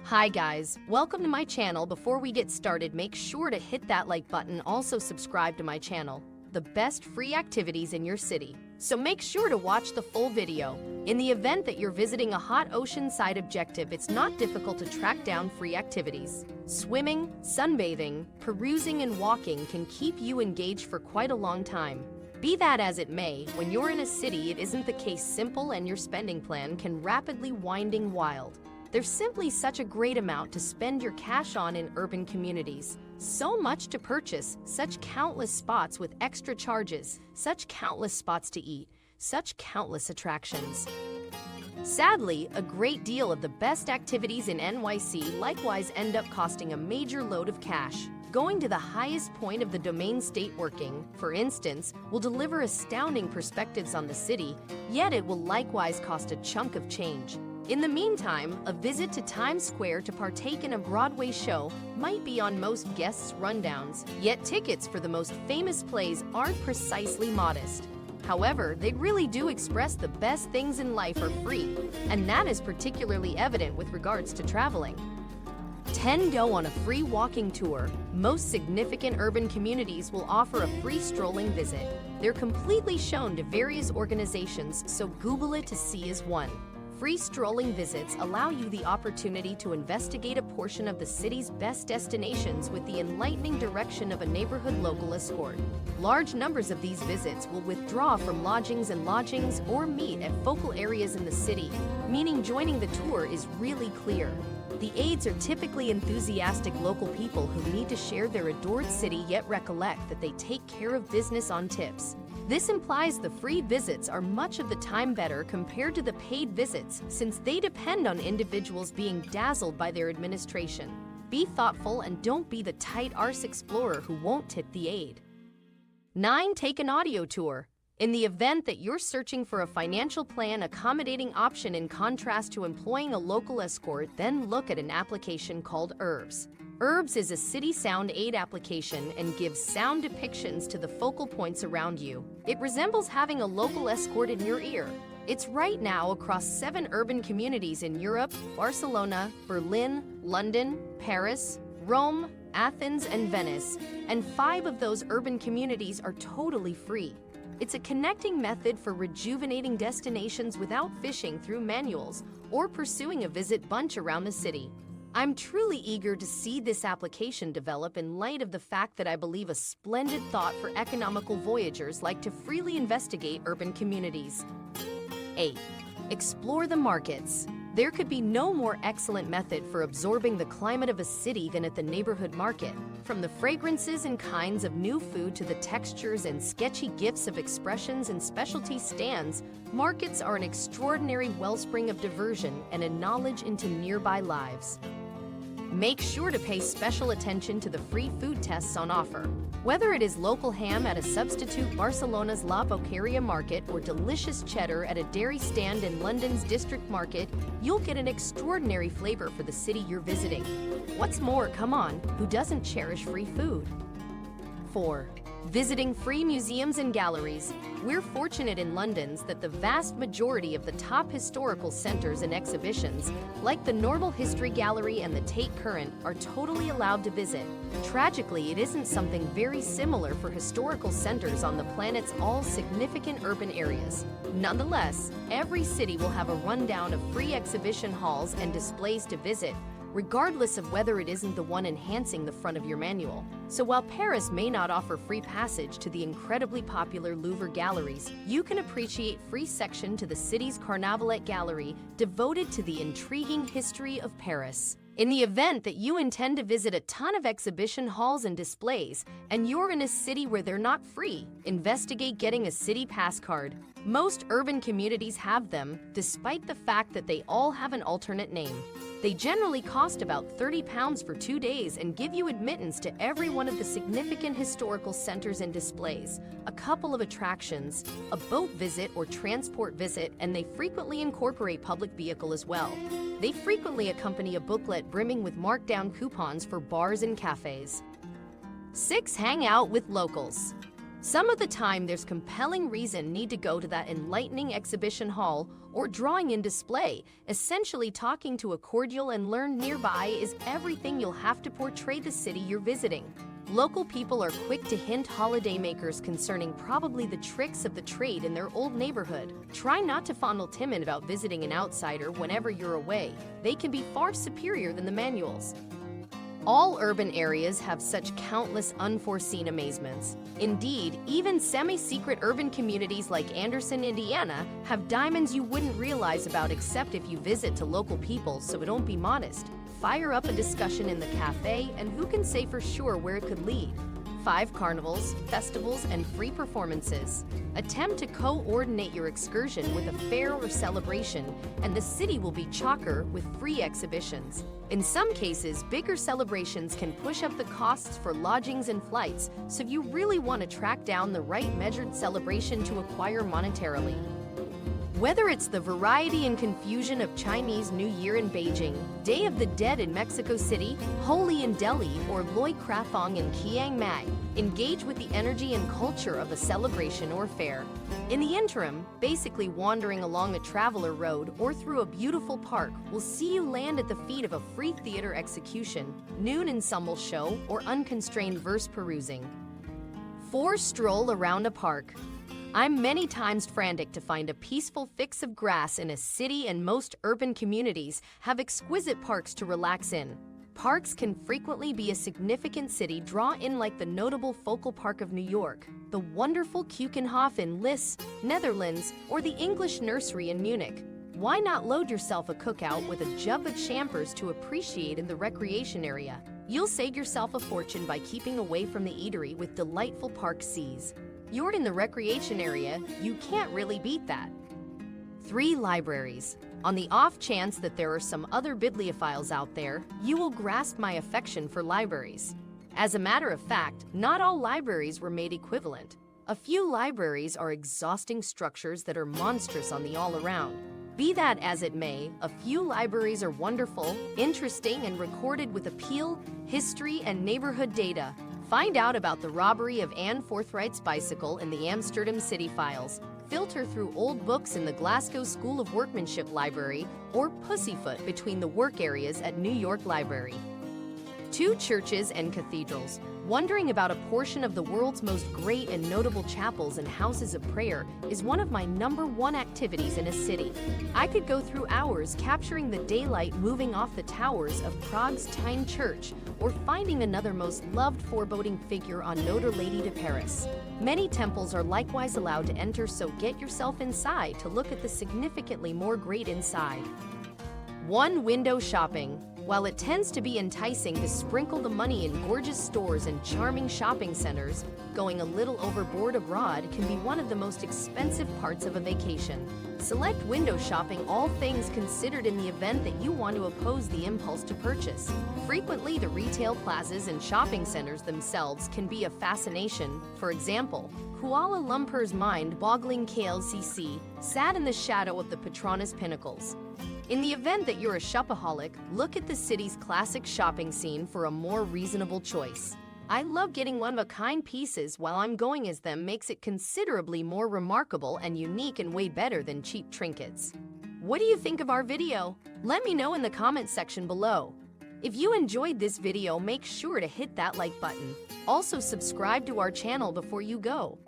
Hi guys, welcome to my channel. Before we get started, make sure to hit that like button. Also subscribe to my channel. The best free activities in your city. So make sure to watch the full video. In the event that you're visiting a hot oceanside objective, it's not difficult to track down free activities. Swimming, sunbathing, perusing, and walking can keep you engaged for quite a long time. Be that as it may, when you're in a city, it isn't the case simple and your spending plan can rapidly winding wild. There's simply such a great amount to spend your cash on in urban communities. So much to purchase, such countless spots with extra charges, such countless spots to eat, such countless attractions. Sadly, a great deal of the best activities in NYC likewise end up costing a major load of cash. Going to the highest point of the domain state working, for instance, will deliver astounding perspectives on the city, yet it will likewise cost a chunk of change. In the meantime, a visit to Times Square to partake in a Broadway show might be on most guests' rundowns, yet tickets for the most famous plays aren't precisely modest. However, they really do express the best things in life are free, and that is particularly evident with regards to traveling. 10. Go on a free walking tour. Most significant urban communities will offer a free strolling visit. They're completely shown to various organizations, so Google it to see is one. Free strolling visits allow you the opportunity to investigate a portion of the city's best destinations with the enlightening direction of a neighborhood local escort. Large numbers of these visits will withdraw from lodgings or meet at focal areas in the city, meaning joining the tour is really clear. The aides are typically enthusiastic local people who need to share their adored city yet recollect that they take care of business on tips. This implies the free visits are much of the time better compared to the paid visits since they depend on individuals being dazzled by their administration. Be thoughtful and don't be the tight arse explorer who won't tip the aide. 9. Take an audio tour. In the event that you're searching for a financial plan accommodating option in contrast to employing a local escort, then look at an application called Herbs. Herbs is a city sound aid application and gives sound depictions to the focal points around you. It resembles having a local escort in your ear. It's right now across 7 urban communities in Europe: Barcelona, Berlin, London, Paris, Rome, Athens, and Venice, and 5 of those urban communities are totally free. It's a connecting method for rejuvenating destinations without fishing through manuals or pursuing a visit bunch around the city. I'm truly eager to see this application develop in light of the fact that I believe a splendid thought for economical voyagers like to freely investigate urban communities. 8. Explore the markets. There could be no more excellent method for absorbing the climate of a city than at the neighborhood market. From the fragrances and kinds of new food to the textures and sketchy gifts of expressions and specialty stands, markets are an extraordinary wellspring of diversion and a knowledge into nearby lives. Make sure to pay special attention to the free food tests on offer. Whether it is local ham at a substitute Barcelona's La Boqueria market or delicious cheddar at a dairy stand in London's District Market, you'll get an extraordinary flavor for the city you're visiting. What's more, come on, who doesn't cherish free food? 4. Visiting free museums and galleries. We're fortunate in London that the vast majority of the top historical centers and exhibitions, like the Normal History Gallery and the Tate Current, are totally allowed to visit. Tragically, it isn't something very similar for historical centers on the planet's all significant urban areas. Nonetheless, every city will have a rundown of free exhibition halls and displays to visit, regardless of whether it isn't the one enhancing the front of your manual. So while Paris may not offer free passage to the incredibly popular Louvre galleries, you can appreciate free section to the city's Carnavalet Gallery, devoted to the intriguing history of Paris. In the event that you intend to visit a ton of exhibition halls and displays, and you're in a city where they're not free, investigate getting a city pass card. Most urban communities have them, despite the fact that they all have an alternate name. They generally cost about £30 for 2 days and give you admittance to every one of the significant historical centers and displays, a couple of attractions, a boat visit or transport visit, and they frequently incorporate public vehicle as well. They frequently accompany a booklet brimming with markdown coupons for bars and cafes. 6. Hang out with locals. Some of the time there's compelling reason need to go to that enlightening exhibition hall or drawing in display. Essentially talking to a cordial and learned nearby is everything you'll have to portray the city you're visiting. Local people are quick to hint holidaymakers concerning probably the tricks of the trade in their old neighborhood. Try not to fondle timid about visiting an outsider whenever you're away. They can be far superior than the manuals. All urban areas have such countless unforeseen amazements. Indeed, even semi-secret urban communities like Anderson, Indiana, have diamonds you wouldn't realize about except if you visit to local people, so don't be modest. Fire up a discussion in the cafe, and who can say for sure where it could lead? 5 carnivals, festivals, and free performances. Attempt to coordinate your excursion with a fair or celebration, and the city will be chocker with free exhibitions. In some cases, bigger celebrations can push up the costs for lodgings and flights, so you really want to track down the right measured celebration to acquire monetarily. Whether it's the variety and confusion of Chinese New Year in Beijing, Day of the Dead in Mexico City, Holi in Delhi, or Loi Krathong in Chiang Mai, engage with the energy and culture of a celebration or fair. In the interim, basically wandering along a traveler road or through a beautiful park will see you land at the feet of a free theater execution, noon ensemble show, or unconstrained verse perusing. 4 Stroll around a park. I'm many times frantic to find a peaceful fix of grass in a city, and most urban communities have exquisite parks to relax in. Parks can frequently be a significant city draw in, like the notable Focal Park of New York, the wonderful Keukenhof in Lis, Netherlands, or the English Nursery in Munich. Why not load yourself a cookout with a jug of champers to appreciate in the recreation area? You'll save yourself a fortune by keeping away from the eatery with delightful park seas. You're in the recreation area, you can't really beat that. 3 Libraries. On the off chance that there are some other bibliophiles out there, you will grasp my affection for libraries. As a matter of fact, not all libraries were made equivalent. A few libraries are exhausting structures that are monstrous on the all-around. Be that as it may, a few libraries are wonderful, interesting, and recorded with appeal, history, and neighborhood data. Find out about the robbery of Anne Forthright's bicycle in the Amsterdam City Files. Filter through old books in the Glasgow School of Workmanship Library, or pussyfoot between the work areas at New York Library. 2 Churches and cathedrals. Wondering about a portion of the world's most great and notable chapels and houses of prayer is one of my #1 activities in a city. I could go through hours capturing the daylight moving off the towers of Prague's Tyne Church, or finding another most loved foreboding figure on Notre Dame de Paris. Many temples are likewise allowed to enter, so get yourself inside to look at the significantly more great inside. 1 Window shopping. While it tends to be enticing to sprinkle the money in gorgeous stores and charming shopping centers, going a little overboard abroad can be one of the most expensive parts of a vacation. Select window shopping, all things considered, in the event that you want to oppose the impulse to purchase. Frequently, the retail plazas and shopping centers themselves can be a fascination. For example, Kuala Lumpur's mind-boggling KLCC sat in the shadow of the Petronas Pinnacles. In the event that you're a shopaholic, look at the city's classic shopping scene for a more reasonable choice. I love getting one-of-a-kind pieces while I'm going, as them makes it considerably more remarkable and unique, and way better than cheap trinkets. What do you think of our video? Let me know in the comment section below. If you enjoyed this video, make sure to hit that like button. Also, subscribe to our channel before you go.